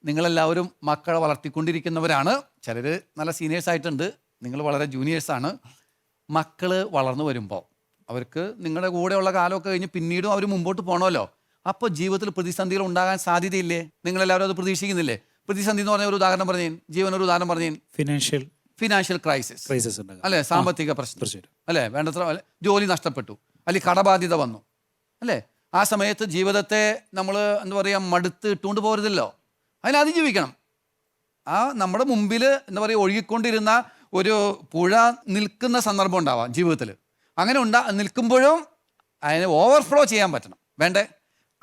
നിങ്ങളെല്ലാവരും മക്കളെ വളർത്തിക്കൊണ്ടിരിക്കുന്നവരാണ്. ചിലർ നല്ല സീനിയേഴ്സ് ആയിട്ടുണ്ട്, നിങ്ങൾ വളരെ ജൂനിയേഴ്സാണ്. മക്കൾ വളർന്നു വരുമ്പോൾ അവർക്ക് നിങ്ങളുടെ കൂടെയുള്ള കാലമൊക്കെ കഴിഞ്ഞ് പിന്നീടും അവർ മുമ്പോട്ട് പോകണമല്ലോ. അപ്പോൾ ജീവിതത്തിൽ പ്രതിസന്ധികൾ ഉണ്ടാകാൻ സാധ്യതയില്ലേ? നിങ്ങളെല്ലാവരും അത് പ്രതീക്ഷിക്കുന്നില്ലേ? പ്രതിസന്ധി എന്ന് പറഞ്ഞ ഒരു ഉദാഹരണം പറഞ്ഞു, ജീവൻ ഒരു ഉദാഹരണം പറഞ്ഞു, ഫിനാൻഷ്യൽ ക്രൈസിസ് അല്ലെ, സാമ്പത്തിക പ്രശ്നം അല്ലെ, വേണ്ടത്ര ജോലി നഷ്ടപ്പെട്ടു, അല്ലെങ്കിൽ കടബാധ്യത വന്നു അല്ലേ. ആ സമയത്ത് ജീവിതത്തെ നമ്മൾ എന്താ പറയുക, മടുത്ത് ഇട്ടുകൊണ്ട് പോരുതല്ലോ, അതിനെ അതിജീവിക്കണം. ആ നമ്മുടെ മുമ്പിൽ എന്താ പറയുക, ഒഴുകിക്കൊണ്ടിരുന്ന ഒരു പുഴ നിൽക്കുന്ന സന്ദർഭം ഉണ്ടാവാം ജീവിതത്തിൽ. അങ്ങനെ നിൽക്കുമ്പോഴും അതിനെ ഓവർഫ്ലോ ചെയ്യാൻ പറ്റണം, വേണ്ടേ?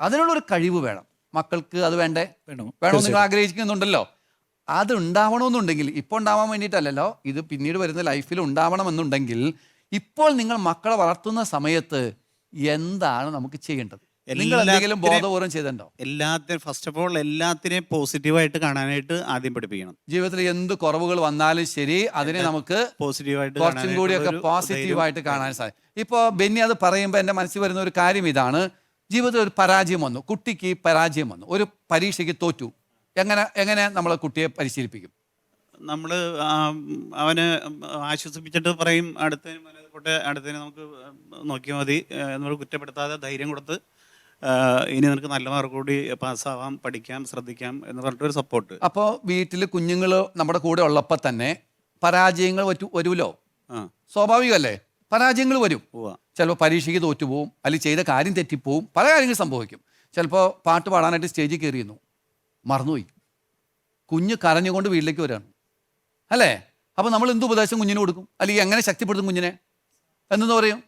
അതിനുള്ളൊരു കഴിവ് വേണം മക്കൾക്ക്. അത് വേണ്ടേ? വേണമെന്ന് നിങ്ങൾ ആഗ്രഹിക്കുന്നുണ്ടല്ലോ. അത് ഉണ്ടാവണമെന്നുണ്ടെങ്കിൽ, ഇപ്പോൾ ഉണ്ടാവാൻ വേണ്ടിയിട്ടല്ലല്ലോ, ഇത് പിന്നീട് വരുന്ന ലൈഫിൽ ഉണ്ടാവണമെന്നുണ്ടെങ്കിൽ ഇപ്പോൾ നിങ്ങൾ മക്കളെ വളർത്തുന്ന സമയത്ത് എന്താണ് നമുക്ക് ചെയ്യേണ്ടത്? നിങ്ങൾ എന്തെങ്കിലും ബോധപൂർവം ചെയ്തിട്ടുണ്ടോ? എല്ലാത്തിനും ഫസ്റ്റ് ഓഫ് ഓൾ എല്ലാത്തിനെയും പോസിറ്റീവായിട്ട് കാണാനായിട്ട് ആദ്യം പഠിപ്പിക്കണം. ജീവിതത്തിൽ എന്ത് കുറവുകൾ വന്നാലും ശരി, അതിനെ നമുക്ക് പോസിറ്റീവായിട്ട് കുറച്ചും കൂടിയൊക്കെ പോസിറ്റീവായിട്ട് കാണാൻ സാധിക്കും. ഇപ്പോൾ ബെന്നി അത് പറയുമ്പോൾ എൻ്റെ മനസ്സിൽ വരുന്ന ഒരു കാര്യം ഇതാണ്. ജീവിതത്തിൽ ഒരു പരാജയം വന്നു, കുട്ടിക്ക് പരാജയം വന്നു, ഒരു പരീക്ഷയ്ക്ക് തോറ്റു. എങ്ങനെ നമ്മൾ കുട്ടിയെ പരിശീലിപ്പിക്കും? നമ്മൾ അവന് ആശ്വസിപ്പിച്ചിട്ട് പറയും, അടുത്തതിന് നമുക്ക് നോക്കിയാൽ മതി, നമ്മൾ കുറ്റപ്പെടുത്താതെ ധൈര്യം കൊടുത്ത് ഇനി നിനക്ക് നല്ല മാർക്ക് കൂടി പാസ്സാവാം, പഠിക്കാം, ശ്രദ്ധിക്കാം എന്ന് പറഞ്ഞിട്ടൊരു സപ്പോർട്ട്. അപ്പോൾ വീട്ടിൽ കുഞ്ഞുങ്ങൾ നമ്മുടെ കൂടെ ഉള്ളപ്പോൾ തന്നെ പരാജയങ്ങൾ വരുമല്ലോ, സ്വാഭാവികമല്ലേ? പരാജയങ്ങൾ വരും. ചിലപ്പോൾ പരീക്ഷയ്ക്ക് തോറ്റുപോകും, അല്ലെങ്കിൽ ചെയ്ത കാര്യം തെറ്റിപ്പോവും, പല കാര്യങ്ങൾ സംഭവിക്കും. ചിലപ്പോൾ പാട്ട് പാടാനായിട്ട് സ്റ്റേജിൽ കയറിയിരുന്നു, മറന്നുപോയി, കുഞ്ഞ് കരഞ്ഞുകൊണ്ട് വീട്ടിലേക്ക് വരികയാണ് അല്ലേ. അപ്പോൾ നമ്മൾ എന്ത് ഉപദേശം കുഞ്ഞിന് കൊടുക്കും, അല്ലെങ്കിൽ എങ്ങനെ ശക്തിപ്പെടുത്തും കുഞ്ഞിനെ എന്നു പറയും?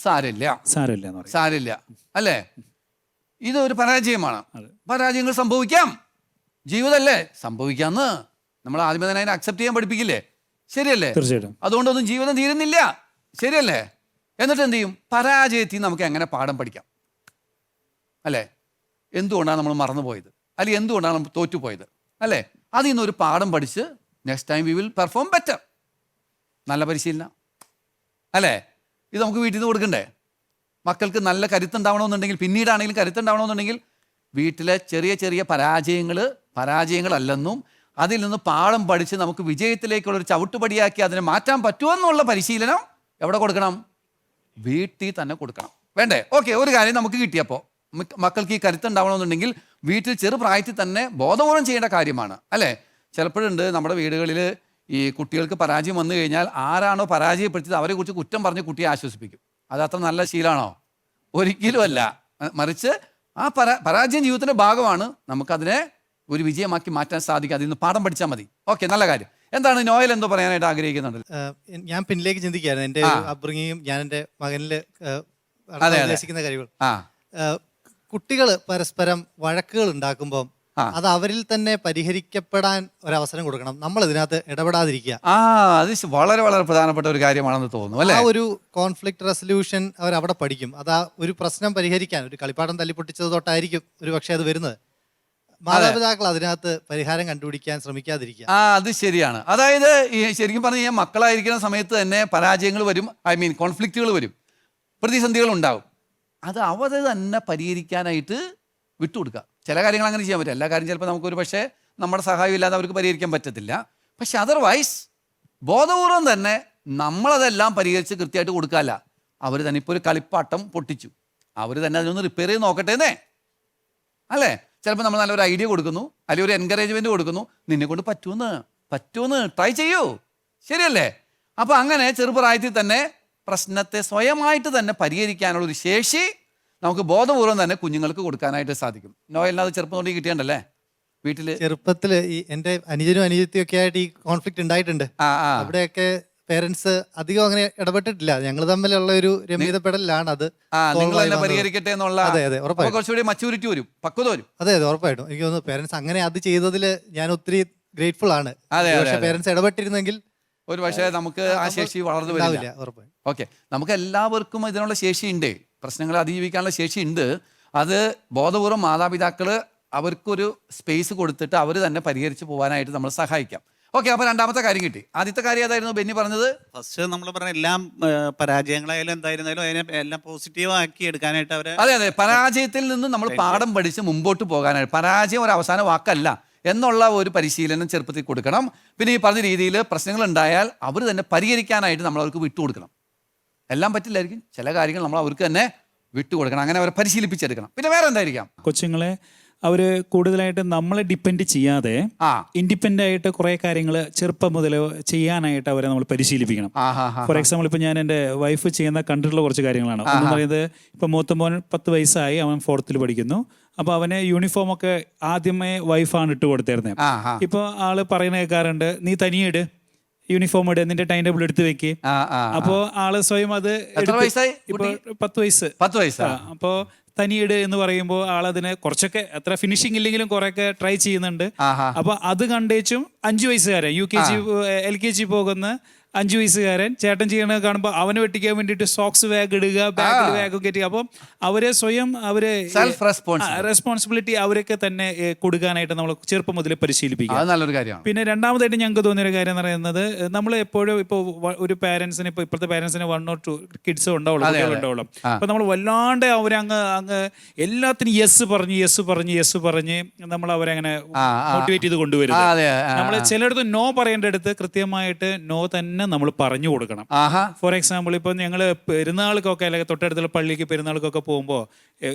സാരില്ല അല്ലേ. ഇതൊരു പരാജയമാണ്. പരാജയങ്ങൾ സംഭവിക്കാം, ജീവിതമല്ലേ, സംഭവിക്കാന്ന് നമ്മൾ ആദ്യമേ തന്നെ അതിനെ അക്സെപ്റ്റ് ചെയ്യാൻ പഠിപ്പിക്കില്ലേ? ശരിയല്ലേ? അതുകൊണ്ടൊന്നും ജീവിതം തീരുന്നില്ല, ശരിയല്ലേ? എന്നിട്ട് എന്ത് ചെയ്യും? പരാജയത്തിൽ നമുക്ക് എങ്ങനെ പാഠം പഠിക്കാം അല്ലേ? എന്തുകൊണ്ടാണ് നമ്മൾ മറന്നുപോയത്, അല്ലെങ്കിൽ എന്തുകൊണ്ടാണ് നമ്മൾ തോറ്റുപോയത് അല്ലേ? അതിൽ നിന്നൊരു പാഠം പഠിച്ച് next time we will perform better. നല്ല പരിശീലനം അല്ലേ? ഇത് നമുക്ക് വീട്ടിൽ നിന്ന് കൊടുക്കണ്ടേ? മക്കൾക്ക് നല്ല കരുത്തുണ്ടാവണമെന്നുണ്ടെങ്കിൽ, പിന്നീടാണെങ്കിലും കരുത്തുണ്ടാവണമെന്നുണ്ടെങ്കിൽ വീട്ടിലെ ചെറിയ ചെറിയ പരാജയങ്ങളല്ലെന്നും അതിൽ നിന്ന് പാഠം പഠിച്ച് നമുക്ക് വിജയത്തിലേക്കുള്ളൊരു ചവിട്ടുപടിയാക്കി അതിനെ മാറ്റാൻ പറ്റുമെന്നുള്ള പരിശീലനം എവിടെ കൊടുക്കണം? വീട്ടിൽ തന്നെ കൊടുക്കണം, വേണ്ടേ? ഓക്കെ, ഒരു കാര്യം നമുക്ക് കിട്ടിയപ്പോൾ മക്കൾക്ക് ഈ കരുത്തുണ്ടാവണമെന്നുണ്ടെങ്കിൽ വീട്ടിൽ ചെറുപ്രായത്തിൽ തന്നെ ബോധപൂർവം ചെയ്യേണ്ട കാര്യമാണ് അല്ലേ. ചിലപ്പോഴുണ്ട് നമ്മുടെ വീടുകളിൽ ഈ കുട്ടികൾക്ക് പരാജയം വന്നു കഴിഞ്ഞാൽ ആരാണോ പരാജയപ്പെടുത്തിയത് അവരെ കുറിച്ച് കുറ്റം പറഞ്ഞ് കുട്ടിയെ ആശ്വസിപ്പിക്കും. അത് അത്ര നല്ല ശീലമാണോ? ഒരിക്കലും അല്ല. മറിച്ച് ആ പരാജയം ജീവിതത്തിൻ്റെ ഭാഗമാണ്, നമുക്കതിനെ ഒരു വിജയമാക്കി മാറ്റാൻ സാധിക്കും. അതിൽ നിന്ന് പാഠം പഠിച്ചാൽ മതി. ഓക്കെ, നല്ല കാര്യം. എന്താണ് നോയൽ എന്തോ പറയാനായിട്ട് ആഗ്രഹിക്കുന്നുണ്ട്? ഞാൻ പിന്നിലേക്ക് ചിന്തിക്കുകയായിരുന്നു, എൻ്റെ അപ്ബ്രിങ്ങിയും ഞാൻ എൻ്റെ മകനിൽ ഉദ്ദേശിക്കുന്ന കാര്യങ്ങൾ. കുട്ടികൾ പരസ്പരം വഴക്കുകൾ ഉണ്ടാക്കുമ്പോൾ അത് അവരിൽ തന്നെ പരിഹരിക്കപ്പെടാൻ ഒരവസരം കൊടുക്കണം, നമ്മൾ ഇതിനകത്ത് ഇടപെടാതിരിക്കുക. അത് വളരെ വളരെ പ്രധാനപ്പെട്ട ഒരു കാര്യമാണെന്ന് തോന്നുന്നു അല്ലേ. ആ ഒരു കോൺഫ്ലിക്റ്റ് റെസൊല്യൂഷൻ അവർ അവിടെ പഠിക്കും. അതാ ഒരു പ്രശ്നം പരിഹരിക്കാൻ, ഒരു കളിപ്പാട്ടം തല്ലിപ്പൊട്ടിച്ചത് തൊട്ടായിരിക്കും ഒരു പക്ഷേ അത് വരുന്നത്. മാതാപിതാക്കൾ അതിനകത്ത് പരിഹാരം കണ്ടുപിടിക്കാൻ ശ്രമിക്കാതിരിക്കുക. അത് ശരിയാണ്. അതായത് ശരിക്കും പറഞ്ഞു കഴിഞ്ഞാൽ മക്കളായിരിക്കുന്ന സമയത്ത് തന്നെ പരാജയങ്ങൾ വരും, കോൺഫ്ലിക്റ്റുകൾ വരും, പ്രതിസന്ധികൾ ഉണ്ടാവും. അത് അവർ തന്നെ പരിഹരിക്കാനായിട്ട് വിട്ടുകൊടുക്കുക. ചില കാര്യങ്ങൾ അങ്ങനെ ചെയ്യാൻ പറ്റും, എല്ലാ കാര്യം ചിലപ്പോൾ നമുക്കൊരു പക്ഷേ നമ്മുടെ സഹായം ഇല്ലാതെ അവർക്ക് പരിഹരിക്കാൻ പറ്റത്തില്ല. പക്ഷെ അതർവൈസ് ബോധപൂർവം തന്നെ നമ്മളതെല്ലാം പരിഹരിച്ച് കൃത്യമായിട്ട് കൊടുക്കാമല്ല. അവർ തന്നെ ഇപ്പോൾ ഒരു കളിപ്പാട്ടം പൊട്ടിച്ചു, അവർ തന്നെ അതിനൊന്ന് റിപ്പയർ ചെയ്ത് നോക്കട്ടേന്നേ അല്ലേ. ചിലപ്പോൾ നമ്മൾ നല്ലൊരു ഐഡിയ കൊടുക്കുന്നു, അല്ലെങ്കിൽ ഒരു എൻകറേജ്മെൻറ്റ് കൊടുക്കുന്നു, നിന്നെ കൊണ്ട് പറ്റുമെന്ന് ട്രൈ ചെയ്യൂ, ശരിയല്ലേ? അപ്പോൾ അങ്ങനെ ചെറുപ്രായത്തിൽ തന്നെ പ്രശ്നത്തെ സ്വയമായിട്ട് തന്നെ പരിഹരിക്കാനുള്ളൊരു ശേഷി നമുക്ക് ബോധപൂർവം തന്നെ കുഞ്ഞുങ്ങൾക്ക് കൊടുക്കാനായിട്ട് സാധിക്കും. നോയലിന് അത് ചെറുപ്പം കൊണ്ട് കിട്ടിയണ്ടല്ലേ? വീട്ടിൽ ചെറുപ്പത്തിൽ എൻ്റെ അനുജനും അനുജത്തിയും ഒക്കെ ആയിട്ട് ഈ കോൺഫ്ലിക്റ്റ് ഉണ്ടായിട്ടുണ്ട്. അവിടെയൊക്കെ പേരൻസ് അധികം അങ്ങനെ ഇടപെട്ടിട്ടില്ല. ഞങ്ങൾ തമ്മിലുള്ള ഒരു രമ്യതപ്പെടലാണ് അത് പരിഹരിക്കട്ടെ എന്നുള്ള. കുറച്ചുകൂടി മച്യൂരിറ്റി വരും, പക്വത വരും. അതെ, ഉറപ്പായിട്ടും. എനിക്ക് തോന്നുന്നു പേരൻസ് അങ്ങനെ അത് ചെയ്തതിൽ ഞാൻ ഒത്തിരി ഗ്രേറ്റ്ഫുൾ ആണ്. പക്ഷേ പേരൻസ് ഇടപെട്ടിരുന്നെങ്കിൽ ഒരു പക്ഷേ നമുക്ക് ആ ശേഷി വളർന്നു വരില്ല. ഓക്കെ, നമുക്ക് എല്ലാവർക്കും ഇതിനുള്ള ശേഷിയുണ്ട്, പ്രശ്നങ്ങളെ അതിജീവിക്കാനുള്ള ശേഷിയുണ്ട്. അത് ബോധപൂർവം മാതാപിതാക്കൾ അവർക്കൊരു സ്പേസ് കൊടുത്തിട്ട് അവർ തന്നെ പരിഹരിച്ച് പോകാനായിട്ട് നമ്മൾ സഹായിക്കാം. ഓക്കെ, അപ്പൊ രണ്ടാമത്തെ കാര്യം കിട്ടി. ആദ്യത്തെ കാര്യം ഏതായിരുന്നു ബെന്നി പറഞ്ഞത്? ഫസ്റ്റ് നമ്മൾ പറഞ്ഞ എല്ലാം പരാജയങ്ങളായാലും എന്തായിരുന്നാലും അതിനെ എല്ലാം പോസിറ്റീവ് ആക്കി എടുക്കാനായിട്ട് അവരെ. അതെ, പരാജയത്തിൽ നിന്ന് നമ്മൾ പാഠം പഠിച്ച് മുമ്പോട്ട് പോകാനായിട്ട്, പരാജയം ഒരു അവസാന വാക്കല്ല എന്നുള്ള ഒരു പരിശീലനം ചെറുപ്പത്തിൽ കൊടുക്കണം. പിന്നെ ഈ പറഞ്ഞ രീതിയിൽ പ്രശ്നങ്ങൾ ഉണ്ടായാൽ അവർ തന്നെ പരിഹരിക്കാനായിട്ട് നമ്മൾ അവർക്ക് വിട്ടുകൊടുക്കണം. എല്ലാം പറ്റില്ലായിരിക്കും, ചില കാര്യങ്ങൾ നമ്മൾ അവർക്ക് തന്നെ വിട്ടുകൊടുക്കണം, അങ്ങനെ അവരെ പരിശീലിപ്പിച്ചെടുക്കണം. പിന്നെ വേറെ എന്തായിരിക്കാം? കൊച്ചുങ്ങളെ അവർ കൂടുതലായിട്ട് നമ്മളെ ഡിപ്പെൻഡ് ചെയ്യാതെ ഇൻഡിപെൻഡൻ്റ് ആയിട്ട് കുറേ കാര്യങ്ങൾ ചെറുപ്പം മുതൽ ചെയ്യാനായിട്ട് അവരെ നമ്മൾ പരിശീലിപ്പിക്കണം. ഫോർ എക്സാമ്പിൾ, ഇപ്പം ഞാൻ എൻ്റെ വൈഫ് ചെയ്യുന്ന കണ്ടിട്ടുള്ള കുറച്ച് കാര്യങ്ങളാണ്. എന്ന് പറയുന്നത്, ഇപ്പം മൂത്ത മോൻ 10 വയസ്സായി, അവൻ 4th പഠിക്കുന്നു. അപ്പോൾ അവന് യൂണിഫോം ഒക്കെ ആദ്യമേ വൈഫാണ് ഇട്ട് കൊടുത്തിരുന്നത്. ഇപ്പോൾ ആള് പറയുന്ന കേൾക്കാറുണ്ട്, നീ തനിയെ ഇട്, യൂണിഫോം ഇട്, നിന്റെ ടൈം ടേബിൾ എടുത്ത് വെക്ക്. അപ്പോൾ ആള് സ്വയം അത് ഇപ്പോൾ 10 വയസ്സ്. അപ്പോൾ തനിയിട് എന്ന് പറയുമ്പോൾ ആളതിനെ കുറച്ചൊക്കെ അത്ര ഫിനിഷിംഗ് ഇല്ലെങ്കിലും കുറെയൊക്കെ ട്രൈ ചെയ്യുന്നുണ്ട്. അപ്പൊ അത് കണ്ടേച്ചും 5 വയസ്സുകാരൻ UKG LKG പോകുന്ന 5 വയസ്സുകാരൻ ചേട്ടൻ ചെയ്യണത് കാണുമ്പോൾ അവനെ വെട്ടിക്കാൻ വേണ്ടിയിട്ട് സോക്സ് ബാഗ് ഇടുക, ബാഗിൽ ബാഗൊക്കെ ഇട്ടുക. അപ്പം അവരെ സ്വയം റെസ്പോൺസിബിലിറ്റി അവരൊക്കെ തന്നെ കൊടുക്കാനായിട്ട് നമ്മൾ ചെറുപ്പം മുതൽ പരിശീലിപ്പിക്കുക. നല്ലൊരു കാര്യമാണ്. പിന്നെ രണ്ടാമതായിട്ട് ഞങ്ങൾക്ക് തോന്നിയൊരു കാര്യം എന്ന് പറയുന്നത്, നമ്മൾ എപ്പോഴും ഇപ്പോൾ ഒരു പാരന്റ്സിന്, ഇപ്പോൾ ഇപ്പോഴത്തെ പാരന്റ്സിന് 1 or 2 കിഡ്സ് ഉണ്ടാവുള്ളൂ, കുട്ടികളുണ്ടാവുള്ളൂ. അപ്പൊ നമ്മൾ വല്ലാണ്ട് അവരങ്ങ് എല്ലാത്തിനും യെസ് പറഞ്ഞ് നമ്മൾ അവരെ അങ്ങനെ മോട്ടിവേറ്റ് ചെയ്ത് കൊണ്ടുവരുന്നത്. നമ്മൾ ചിലയിടത്ത് നോ പറയേണ്ടടുത്ത് കൃത്യമായിട്ട് നോ തന്നെ നമ്മൾ പറഞ്ഞു കൊടുക്കണം. ഫോർ എക്സാമ്പിൾ, ഇപ്പൊ ഞങ്ങള് പെരുന്നാൾക്കൊക്കെ അല്ലെങ്കിൽ തൊട്ടടുത്തുള്ള പള്ളിക്ക് പെരുന്നാൾക്കൊക്കെ പോകുമ്പോൾ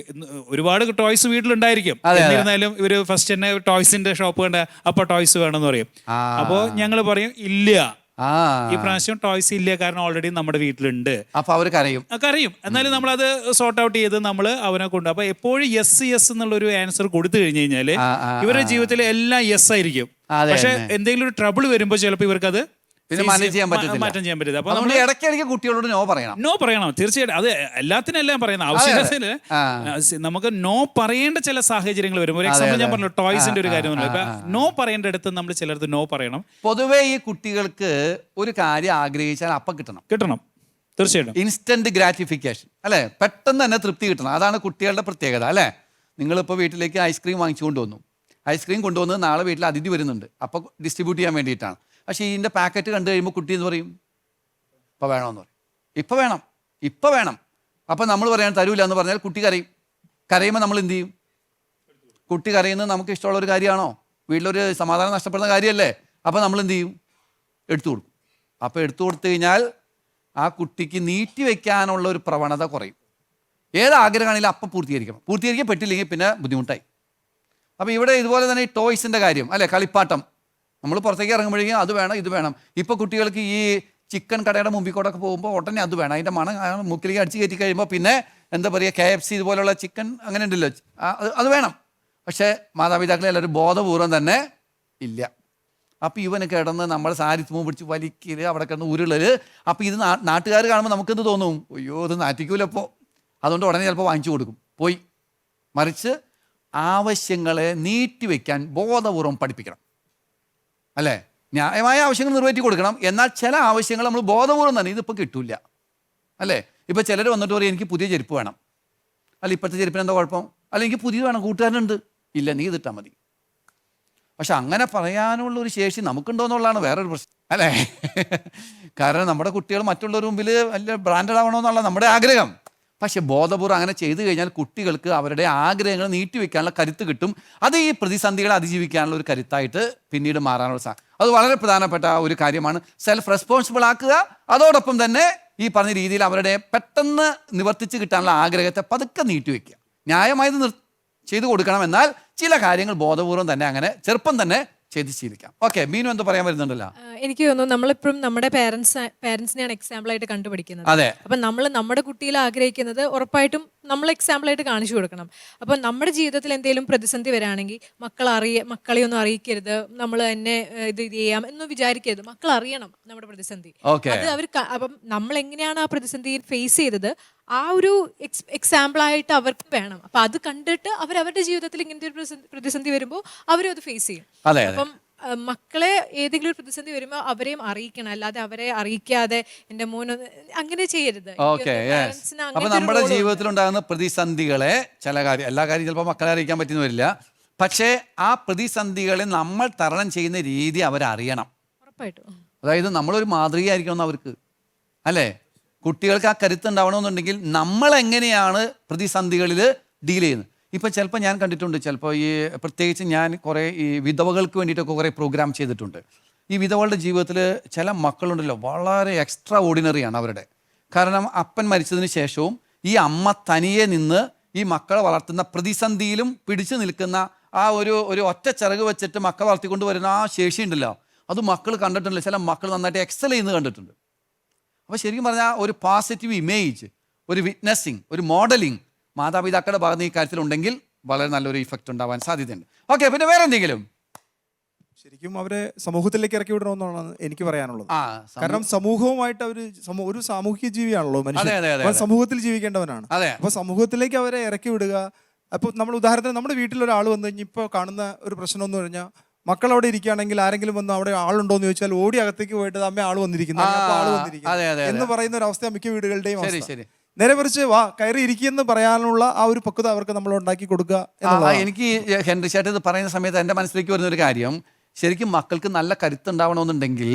ഒരുപാട് ടോയ്സ് വീട്ടിലുണ്ടായിരിക്കും. എന്നിരുന്നാലും ഇവര് ഫസ്റ്റ് തന്നെ ടോയ്സിന്റെ ഷോപ്പ് കണ്ട അപ്പൊ ടോയ്സ് വേണമെന്ന് പറയും. അപ്പോ ഞങ്ങൾ പറയും ഇല്ല, ഈ പ്രാവശ്യം ടോയ്സ് ഇല്ല, കാരണം ഓൾറെഡി നമ്മുടെ വീട്ടിലുണ്ട്. അപ്പൊ അവർ കരയും. എന്നാലും നമ്മൾ അത് സോർട്ട് ഔട്ട് ചെയ്ത് നമ്മൾ അവനെ കൊണ്ട്, അപ്പൊ എപ്പോഴും യെസ് എന്നുള്ള ഒരു ആൻസർ കൊടുത്തു കഴിഞ്ഞു കഴിഞ്ഞാല് ഇവരുടെ ജീവിതത്തിൽ എല്ലാം യെസ് ആയിരിക്കും. പക്ഷെ എന്തെങ്കിലും ഒരു ട്രബിൾ വരുമ്പോൾ ചിലപ്പോൾ ഇവർക്കത് മാറ്റം ചെയ്യാൻ പറ്റില്ല. അപ്പൊ നമ്മൾ ഇടയ്ക്കിടയ്ക്ക് കുട്ടികളോട് നോ പറയണം. തീർച്ചയായിട്ടും. അത് എല്ലാത്തിനെല്ലാം പറയുന്ന ആവശ്യത്തിന് നമുക്ക് നോ പറയേണ്ട ചില സാഹചര്യങ്ങൾ വരും. ഒരു എക്സാമ്പിൾ ഞാൻ പറഞ്ഞു, ടോയ്സിന്റെ ഒരു കാര്യം. നോ പറയേണ്ട അടുത്ത് നമ്മൾ ചിലർക്ക് നോ പറയണം. പൊതുവെ ഈ കുട്ടികൾക്ക് ഒരു കാര്യം ആഗ്രഹിച്ചാൽ അപ്പം കിട്ടണം. തീർച്ചയായിട്ടും ഇൻസ്റ്റന്റ് ഗ്രാറ്റിഫിക്കേഷൻ അല്ലെ, പെട്ടെന്ന് തന്നെ തൃപ്തി കിട്ടണം. അതാണ് കുട്ടികളുടെ പ്രത്യേകത അല്ലെ. നിങ്ങളിപ്പോൾ വീട്ടിലേക്ക് ഐസ്ക്രീം വാങ്ങിച്ചു കൊണ്ടുവന്നു. ഐസ്ക്രീം കൊണ്ടുവന്ന് നാളെ വീട്ടിൽ അതിഥി വരുന്നുണ്ട്, അപ്പോൾ ഡിസ്ട്രിബ്യൂട്ട് ചെയ്യാൻ വേണ്ടിയിട്ടാണ്. പക്ഷേ ഇതിൻ്റെ പാക്കറ്റ് കണ്ടു കഴിയുമ്പോൾ കുട്ടി എന്ന് പറയും, ഇപ്പോൾ വേണമെന്ന് പറയും, ഇപ്പം വേണം. അപ്പം നമ്മൾ പറയാൻ തരൂല എന്ന് പറഞ്ഞാൽ കുട്ടി കരയുമ്പോൾ നമ്മൾ എന്ത് ചെയ്യും? കുട്ടി കരയുന്നത് നമുക്ക് ഇഷ്ടമുള്ളൊരു കാര്യമാണോ? വീട്ടിലൊരു സമാധാനം നഷ്ടപ്പെടുന്ന കാര്യമല്ലേ? അപ്പോൾ നമ്മൾ എന്ത് ചെയ്യും? എടുത്തു കൊടുക്കും. അപ്പോൾ എടുത്തു കൊടുത്തു കഴിഞ്ഞാൽ ആ കുട്ടിക്ക് നീട്ടി വയ്ക്കാനുള്ള ഒരു പ്രവണത കുറയും. ഏത് ആഗ്രഹമാണെങ്കിലും അപ്പം പൂർത്തീകരിക്കപ്പെട്ടില്ലെങ്കിൽ പിന്നെ ബുദ്ധിമുട്ടായി. അപ്പോൾ ഇവിടെ ഇതുപോലെ തന്നെ ഈ ടോയ്സിൻ്റെ കാര്യം അല്ലേ, കളിപ്പാട്ടം, നമ്മൾ പുറത്തേക്ക് ഇറങ്ങുമ്പോഴേക്കും അത് വേണം ഇത് വേണം. ഇപ്പോൾ കുട്ടികൾക്ക് ഈ ചിക്കൻ കടയുടെ മുമ്പിൽ കൂടെ ഒക്കെ പോകുമ്പോൾ ഉടനെ അത് വേണം, അതിൻ്റെ മണം മുക്കിലേക്ക് അടിച്ച് കയറ്റി കഴിയുമ്പോൾ പിന്നെ എന്താ പറയുക, KFC ഇതുപോലുള്ള ചിക്കൻ അങ്ങനെ ഉണ്ടല്ലോ, അത് വേണം. പക്ഷേ മാതാപിതാക്കളെ എല്ലാവരും ബോധപൂർവം തന്നെ ഇല്ല. അപ്പോൾ ഇവന് കിടന്ന് നമ്മൾ സാരി തുമ്പ് പിടിച്ച് വലിക്കല്, അവിടെ കിടന്ന് ഉരുളൽ. അപ്പോൾ ഇത് നാട്ടുകാർ കാണുമ്പോൾ നമുക്കെന്ത് തോന്നും? അയ്യോ ഇത് നാറ്റിക്കൂലപ്പോൾ, അതുകൊണ്ട് ഉടനെ ചിലപ്പോൾ വാങ്ങിച്ചു കൊടുക്കും. പോയി മറിച്ച് ആവശ്യങ്ങളെ നീട്ടിവെക്കാൻ ബോധപൂർവം പഠിപ്പിക്കണം അല്ലേ. ന്യായമായ ആവശ്യങ്ങൾ നിറവേറ്റി കൊടുക്കണം. എന്നാൽ ചില ആവശ്യങ്ങൾ നമ്മൾ ബോധപൂർവം തന്നെ ഇതിപ്പോൾ കിട്ടില്ല അല്ലേ. ഇപ്പോൾ ചിലർ വന്നിട്ട് പറയും എനിക്ക് പുതിയ ചെരുപ്പ് വേണം, അല്ല ഇപ്പോഴത്തെ ചെരുപ്പിന് എന്താ കുഴപ്പം, അല്ല എനിക്ക് പുതിയത് വേണം, കൂട്ടുകാരനുണ്ട്, ഇല്ല നീ ഇതിട്ടാൽ മതി. പക്ഷെ അങ്ങനെ പറയാനുള്ള ഒരു ശേഷി നമുക്കുണ്ടോ എന്നുള്ളതാണ് വേറൊരു പ്രശ്നം അല്ലേ. കാരണം നമ്മുടെ കുട്ടികൾ മറ്റുള്ളവരുടെ മുമ്പിൽ വലിയ ബ്രാൻഡഡ് ആവണമെന്നുള്ള നമ്മുടെ ആഗ്രഹം. പക്ഷെ ബോധപൂർവ്വം അങ്ങനെ ചെയ്തു കഴിഞ്ഞാൽ കുട്ടികൾക്ക് അവരുടെ ആഗ്രഹങ്ങൾ നീട്ടിവെക്കാനുള്ള കരുത്ത് കിട്ടും. അത് ഈ പ്രതിസന്ധികളെ അതിജീവിക്കാനുള്ള ഒരു കരുത്തായിട്ട് പിന്നീട് മാറാനുള്ള അത് വളരെ പ്രധാനപ്പെട്ട ഒരു കാര്യമാണ്. സെൽഫ് റെസ്പോൺസിബിൾ ആക്കുക, അതോടൊപ്പം തന്നെ ഈ പറഞ്ഞ രീതിയിൽ അവരുടെ പെട്ടെന്ന് നിവർത്തിച്ച് കിട്ടാനുള്ള ആഗ്രഹത്തെ പതുക്കെ നീട്ടിവെക്കുക. ന്യായമായത് ചെയ്തു കൊടുക്കണം. എന്നാൽ ചില കാര്യങ്ങൾ ബോധപൂർവം തന്നെ അങ്ങനെ ചെറുപ്പം തന്നെ ചെയ്ത് ശീലിക്കാം. ഓക്കെ, മീനു എന്ത് പറയാൻ വരുന്നുണ്ടല്ലോ? എനിക്ക് തോന്നുന്നു നമ്മളിപ്പം നമ്മുടെ പാരന്റ്സിനെയാണ് എക്സാമ്പിൾ ആയിട്ട് കണ്ടുപിടിക്കുന്നത്. അതെ. അപ്പം നമ്മൾ നമ്മുടെ കുട്ടിയിൽ ആഗ്രഹിക്കുന്നത് ഉറപ്പായിട്ടും നമ്മൾ എക്സാമ്പിൾ ആയിട്ട് കാണിച്ചു കൊടുക്കണം. അപ്പം നമ്മുടെ ജീവിതത്തിൽ എന്തെങ്കിലും പ്രതിസന്ധി വരാണെങ്കിൽ മക്കളെ ഒന്നും അറിയിക്കരുത്, നമ്മൾ തന്നെ ഇത് ചെയ്യാം എന്ന് വിചാരിക്കരുത്. മക്കൾ അറിയണം നമ്മുടെ പ്രതിസന്ധി. അത് അവർ അപ്പം നമ്മൾ എങ്ങനെയാണ് ആ പ്രതിസന്ധി ഫേസ് ചെയ്തത് ആ ഒരു എക്സാമ്പിൾ ആയിട്ട് അവർക്ക് വേണം. അപ്പൊ അത് കണ്ടിട്ട് അവരുടെ ജീവിതത്തിൽ ഇങ്ങനത്തെ ഒരു പ്രതിസന്ധി വരുമ്പോൾ അവരും അത് ഫേസ് ചെയ്യും. അപ്പം മക്കളെ ഏതെങ്കിലും ഒരു പ്രതിസന്ധി വരുമ്പോൾ അവരെയും അറിയിക്കണം, അല്ലാതെ അവരെ അറിയിക്കാതെ എന്റെ മോന് അങ്ങനെ ചെയ്യരുത്. അപ്പൊ നമ്മുടെ ജീവിതത്തിൽ ഉണ്ടാകുന്ന പ്രതിസന്ധികളെ എല്ലാ കാര്യം ചിലപ്പോൾ മക്കളെ അറിയിക്കാൻ പറ്റുന്ന വരില്ല. പക്ഷേ ആ പ്രതിസന്ധികളെ നമ്മൾ തരണം ചെയ്യുന്ന രീതി അവരറിയണം. ഉറപ്പായിട്ടും. അതായത് നമ്മളൊരു മാതൃകയായിരിക്കണം എന്ന് അവർക്ക്, അല്ലേ? കുട്ടികൾക്ക് ആ കരുത്ത് ഉണ്ടാവണമെന്നുണ്ടെങ്കിൽ നമ്മൾ എങ്ങനെയാണ് പ്രതിസന്ധികളിൽ ഡീൽ ചെയ്യുന്നത്. ഇപ്പം ചിലപ്പോൾ ഞാൻ കണ്ടിട്ടുണ്ട്, ചിലപ്പോൾ ഈ പ്രത്യേകിച്ച് ഞാൻ കുറേ ഈ വിധവകൾക്ക് വേണ്ടിയിട്ടൊക്കെ കുറേ പ്രോഗ്രാം ചെയ്തിട്ടുണ്ട്. ഈ വിധവകളുടെ ജീവിതത്തിൽ ചില മക്കളുണ്ടല്ലോ വളരെ എക്സ്ട്രാ ഓർഡിനറിയാണ് അവരുടെ. കാരണം അപ്പൻ മരിച്ചതിന് ശേഷവും ഈ അമ്മ തനിയെ നിന്ന് ഈ മക്കളെ വളർത്തുന്ന പ്രതിസന്ധിയിലും പിടിച്ചു നിൽക്കുന്ന ആ ഒരു ഒറ്റ ചിറക് വെച്ചിട്ട് മക്കളെ വളർത്തിക്കൊണ്ട് വരുന്ന ആ ശേഷി ഉണ്ടല്ലോ, അത് മക്കൾ കണ്ടിട്ടുണ്ടല്ലോ. ചില മക്കൾ നന്നായിട്ട് എക്സൽ ചെയ്യുന്നത് കണ്ടിട്ടുണ്ട്. അപ്പോൾ ശരിക്കും പറഞ്ഞാൽ ഒരു പോസിറ്റീവ് ഇമേജ്, ഒരു വിറ്റ്നസ്സിങ്, ഒരു മോഡലിംഗ് മാതാപിതാക്കളുടെ ഭാഗത്ത് ഈ കാര്യത്തിലുണ്ടെങ്കിൽ വളരെ നല്ലൊരു ഇഫക്റ്റ് ഉണ്ടാവാൻ സാധ്യതയുണ്ട്. ഓക്കെ, പിന്നെ വേറെ എന്തെങ്കിലും? ശരിക്കും അവരെ സമൂഹത്തിലേക്ക് ഇറക്കി വിടണമെന്നാണ് എനിക്ക് പറയാനുള്ളത്. ആ, കാരണം സമൂഹവുമായിട്ട് ഒരു സാമൂഹിക ജീവിയാണല്ലോ മനുഷ്യൻ. അതെ, അതെ, അതെ, അവൻ സമൂഹത്തിൽ ജീവിക്കേണ്ടവനാണ്. അതെ. അപ്പൊ സമൂഹത്തിലേക്ക് അവരെ ഇറക്കി വിടുക. അപ്പൊ നമ്മൾ ഉദാഹരണത്തിന് നമ്മുടെ വീട്ടിൽ ഒരാൾ വന്നു കഴിഞ്ഞാൽ ഇപ്പോൾ കാണുന്ന ഒരു പ്രശ്നം എന്ന് പറഞ്ഞാൽ, മക്കൾ അവിടെ ഇരിക്കുകയാണെങ്കിൽ ആരെങ്കിലും വന്ന് അവിടെ ആളുണ്ടോ എന്ന് ചോദിച്ചാൽ ഓടി അകത്തേക്ക് പോയിട്ട് അമ്മ ആള് വന്നിരിക്കുന്നു എന്ന് പറയുന്ന ഒരു അവസ്ഥ മിക്ക വീടുകളുടെയും അവസ്ഥ. നേരെ മറിച്ച് വാ കയറി ഇരിക്കുമെന്ന് പറയാനുള്ള ആ ഒരു പക്വത അവർക്ക് നമ്മൾ ഉണ്ടാക്കി കൊടുക്കുക എന്നുള്ളതാണ്. എനിക്ക് ഹെൻറി ചേട്ടൻ ഇത് പറയുന്ന സമയത്ത് എൻ്റെ മനസ്സിലേക്ക് വരുന്നൊരു കാര്യം, ശരിക്കും മക്കൾക്ക് നല്ല കരുത്തുണ്ടാവണമെന്നുണ്ടെങ്കിൽ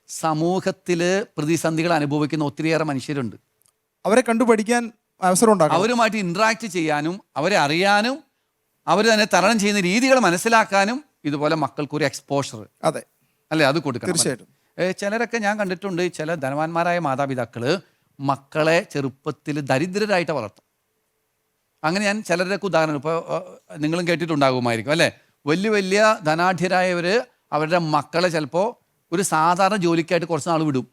സമൂഹത്തിൽ പ്രതിസന്ധികൾ അനുഭവിക്കുന്ന ഒത്തിരിയേറെ മനുഷ്യരുണ്ട്. അവരെ കണ്ടുപഠിക്കാൻ അവസരം ഉണ്ടാകും, അവരുമായിട്ട് ഇന്ററാക്ട് ചെയ്യാനും അവരെ അറിയാനും അവർ തന്നെ തരണം ചെയ്യുന്ന രീതികൾ മനസ്സിലാക്കാനും ഇതുപോലെ മക്കൾക്ക് ഒരു എക്സ്പോഷർ, അതെ അല്ലേ, അത് കൊടുക്കണം. തീർച്ചയായിട്ടും. ചിലരൊക്കെ ഞാൻ കണ്ടിട്ടുണ്ട്, ചില ധനവാന്മാരായ മാതാപിതാക്കൾ മക്കളെ ചെറുപ്പത്തിൽ ദരിദ്രരായിട്ട് വളർത്തും. അങ്ങനെ ഞാൻ ചിലരുടെയൊക്കെ ഉദാഹരണം ഇപ്പോൾ നിങ്ങളും കേട്ടിട്ടുണ്ടാകുമായിരിക്കും, അല്ലേ? വലിയ വലിയ ധനാഢ്യരായവർ അവരുടെ മക്കളെ ചിലപ്പോൾ ഒരു സാധാരണ ജോലിക്കായിട്ട് കുറച്ച് നാൾ വിടും.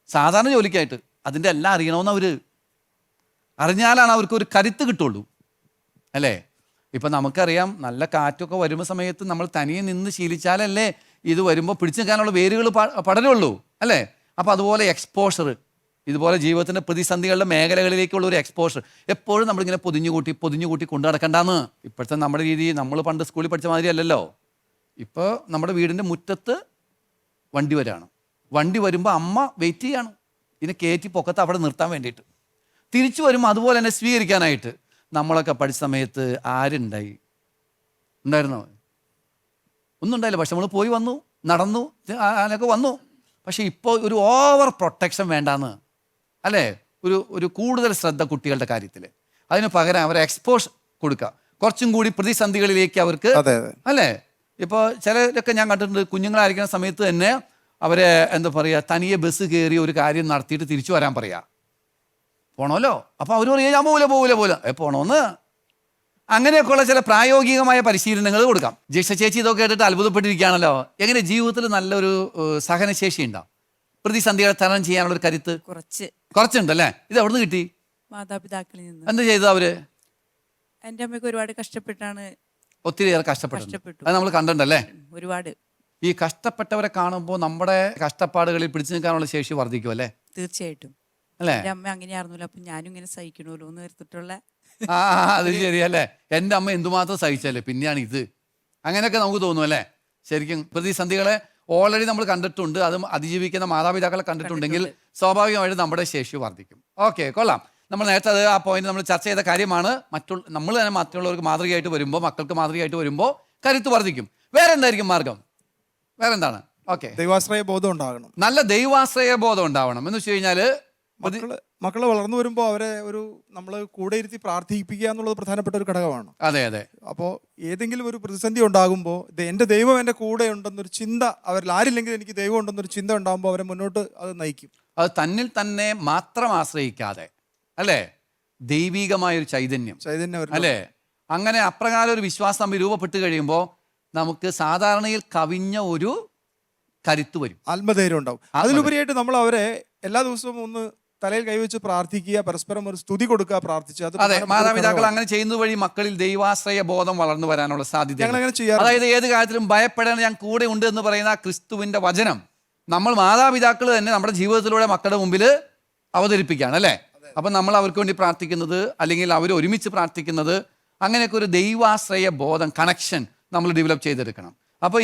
സാധാരണ ജോലിക്കായിട്ട്, അതിൻ്റെ എല്ലാം അറിയണമെന്ന് അവർ അറിഞ്ഞാലാണ് അവർക്ക് ഒരു കരുത്ത് കിട്ടുള്ളൂ, അല്ലേ? ഇപ്പം നമുക്കറിയാം, നല്ല കാറ്റൊക്കെ വരുമ്പോൾ സമയത്ത് നമ്മൾ തനിയെ നിന്ന് ശീലിച്ചാലല്ലേ ഇത് വരുമ്പോൾ പിടിച്ചു നിൽക്കാനുള്ള വേരുകൾ പടരുള്ളൂ, അല്ലേ? അപ്പോൾ അതുപോലെ എക്സ്പോഷർ, ഇതുപോലെ ജീവിതത്തിൻ്റെ പ്രതിസന്ധികളുടെ മേഖലകളിലേക്കുള്ള ഒരു എക്സ്പോഷർ എപ്പോഴും നമ്മളിങ്ങനെ പൊതിഞ്ഞുകൂട്ടി കൊണ്ടു നടക്കണ്ടെന്ന്. ഇപ്പോഴത്തെ നമ്മുടെ രീതി, നമ്മൾ പണ്ട് സ്കൂളിൽ പഠിച്ച മാതിരി അല്ലല്ലോ. ഇപ്പോൾ നമ്മുടെ വീടിൻ്റെ മുറ്റത്ത് വണ്ടി വരാണ്, വണ്ടി വരുമ്പോൾ അമ്മ വെയിറ്റ് ചെയ്യാണ് ഇതിനെ കയറ്റി പൊക്കത്ത് അവിടെ നിർത്താൻ വേണ്ടിയിട്ട്. തിരിച്ചു വരുമ്പോൾ അതുപോലെ തന്നെ സ്വീകരിക്കാനായിട്ട്. നമ്മളൊക്കെ പഠിച്ച സമയത്ത് ആരുണ്ടായി? ഉണ്ടായിരുന്നോ? ഒന്നും ഉണ്ടായില്ല. പക്ഷെ നമ്മൾ പോയി വന്നു, നടന്നു, അതിനൊക്കെ വന്നു. പക്ഷെ ഇപ്പോൾ ഒരു ഓവർ പ്രൊട്ടക്ഷൻ വേണ്ടാന്ന്, അല്ലേ? ഒരു കൂടുതൽ ശ്രദ്ധ കുട്ടികളുടെ കാര്യത്തിൽ. അതിന് പകരം അവരെ എക്സ്പോസ് കൊടുക്കുക, കുറച്ചും കൂടി പ്രതിസന്ധികളിലേക്ക് അവർക്ക്, അല്ലേ? ഇപ്പോൾ ചിലരൊക്കെ ഞാൻ കണ്ടിട്ടുണ്ട്, കുഞ്ഞുങ്ങളായിരിക്കുന്ന സമയത്ത് തന്നെ അവരെ എന്താ പറയുക, തനിയെ ബസ് കയറി ഒരു കാര്യം നടത്തിയിട്ട് തിരിച്ചു വരാൻ പറയുക. പോണമല്ലോ, അപ്പോൾ അവർ പറയുക ഞാൻ പോവില്ല പോണോന്ന്. അങ്ങനെയൊക്കെയുള്ള ചില പ്രായോഗികമായ പരിശീലനങ്ങൾ കൊടുക്കാം. ജിഷ ചേച്ചി ഇതൊക്കെ കേട്ടിട്ട് അത്ഭുതപ്പെട്ടിരിക്കുകയാണല്ലോ. എങ്ങനെ ജീവിതത്തിൽ നല്ലൊരു സഹനശേഷി ഉണ്ടാവും, പ്രതിസന്ധികളെ തരണം ചെയ്യാനുള്ള ഒരു കരുത്ത് കുറച്ചുണ്ടല്ലേ? ഇത് എവിടെ നിന്ന് കിട്ടി? മാതാപിതാക്കളിൽ നിന്ന്. എന്ത് ചെയ്തു അവര്? എൻ്റെ അമ്മയ്ക്ക് ഒരുപാട് കഷ്ടപ്പെട്ടാണ്, ഒത്തിരിയേറെ കഷ്ടപ്പെട്ടു. അത് നമ്മൾ കണ്ടിട്ടുണ്ടല്ലേ ഒരുപാട്. ഈ കഷ്ടപ്പെട്ടവരെ കാണുമ്പോൾ നമ്മുടെ കഷ്ടപ്പാടുകളിൽ പിടിച്ചു നിൽക്കാനുള്ള ശേഷി വർദ്ധിക്കും, അല്ലേ? തീർച്ചയായിട്ടും. അല്ലേ? എൻ്റെ അമ്മ അങ്ങനെയായിരുന്നല്ലോ, അപ്പം ഞാനും ഇങ്ങനെ സഹിക്കണമല്ലോ എന്ന് എടുത്തിട്ടുള്ള. അത് ശരിയല്ലേ? എൻ്റെ അമ്മ എന്തുമാത്രം സഹിച്ചല്ലേ, പിന്നെയാണ് ഇത്. അങ്ങനെയൊക്കെ നമുക്ക് തോന്നും, അല്ലേ? ശരിക്കും പ്രതിസന്ധികളെ ഓൾറെഡി നമ്മൾ കണ്ടിട്ടുണ്ട്, അത് അതിജീവിക്കുന്ന മാതാപിതാക്കളെ കണ്ടിട്ടുണ്ടെങ്കിൽ സ്വാഭാവികമായിട്ട് നമ്മുടെ ശേഷി വർദ്ധിക്കും. ഓക്കെ, കൊള്ളാം. നമ്മൾ നേരത്തെ അത് ആ പോയിന്റ് നമ്മൾ ചർച്ച ചെയ്ത കാര്യമാണ്. നമ്മൾ തന്നെ മറ്റുള്ളവർക്ക് മാതൃകയായിട്ട് വരുമ്പോൾ, മക്കൾക്ക് മാതൃകയായിട്ട് വരുമ്പോൾ കരുത്ത് വർദ്ധിക്കും. വേറെ എന്തായിരിക്കും മാർഗം? വേറെ എന്താണ്? ഓക്കെ, ദൈവാശ്രയ ബോധം ഉണ്ടാകണം. നല്ല ദൈവാശ്രയ ബോധം ഉണ്ടാവണം. എന്ന് വെച്ച് കഴിഞ്ഞാൽ മക്കള് വളർന്നു വരുമ്പോൾ അവരെ നമ്മൾ കൂടെ ഇരുത്തി പ്രാർത്ഥിപ്പിക്കുക എന്നുള്ളത് പ്രധാനപ്പെട്ട ഒരു ഘടകമാണ്. അതെ. അപ്പോൾ ഏതെങ്കിലും ഒരു പ്രതിസന്ധി ഉണ്ടാകുമ്പോൾ എൻ്റെ ദൈവം എൻ്റെ കൂടെ ഉണ്ടെന്നൊരു ചിന്ത അവരിൽ, ആരില്ലെങ്കിൽ എനിക്ക് ദൈവം ഉണ്ടെന്നൊരു ചിന്ത ഉണ്ടാകുമ്പോൾ അവരെ മുന്നോട്ട് അത് നയിക്കും. അത് തന്നിൽ തന്നെ മാത്രം ആശ്രയിക്കാതെ, അല്ലേ, ദൈവികമായൊരു ചൈതന്യം, അല്ലേ? അങ്ങനെ അപ്രകാരം ഒരു വിശ്വാസം രൂപപ്പെട്ട് കഴിയുമ്പോൾ നമുക്ക് സാധാരണയിൽ കവിഞ്ഞ ഒരു കരുത്ത് വരും, ആത്മധൈര്യം ഉണ്ടാവും. അതിലുപരിയായിട്ട് നമ്മൾ അവരെ എല്ലാ ദിവസവും ഒന്ന് തലയിൽ കൈവച്ച് പ്രാർത്ഥിക്കുക, പരസ്പരം ഒരു സ്തുതി കൊടുക്കുക, പ്രാർത്ഥിച്ച്. അതെ, മാതാപിതാക്കൾ അങ്ങനെ ചെയ്യുന്നത് വഴി മക്കളിൽ ദൈവാശ്രയ ബോധം വളർന്നു വരാനുള്ള സാധ്യത. അതായത് ഏത് കാര്യത്തിലും ഭയപ്പെടാൻ ഞാൻ കൂടെ ഉണ്ട് എന്ന് പറയുന്ന ക്രിസ്തുവിന്റെ വചനം നമ്മൾ മാതാപിതാക്കൾ തന്നെ നമ്മുടെ ജീവിതത്തിലൂടെ മക്കളുടെ മുമ്പിൽ അവതരിപ്പിക്കുകയാണ്, അല്ലേ? അപ്പം നമ്മൾ അവർക്ക് വേണ്ടി പ്രാർത്ഥിക്കുന്നത്, അല്ലെങ്കിൽ അവർ ഒരുമിച്ച് പ്രാർത്ഥിക്കുന്നത്, അങ്ങനെയൊക്കെ ഒരു ദൈവാശ്രയ ബോധം, കണക്ഷൻ നമ്മൾ ഡെവലപ്പ് ചെയ്തെടുക്കണം. അപ്പോൾ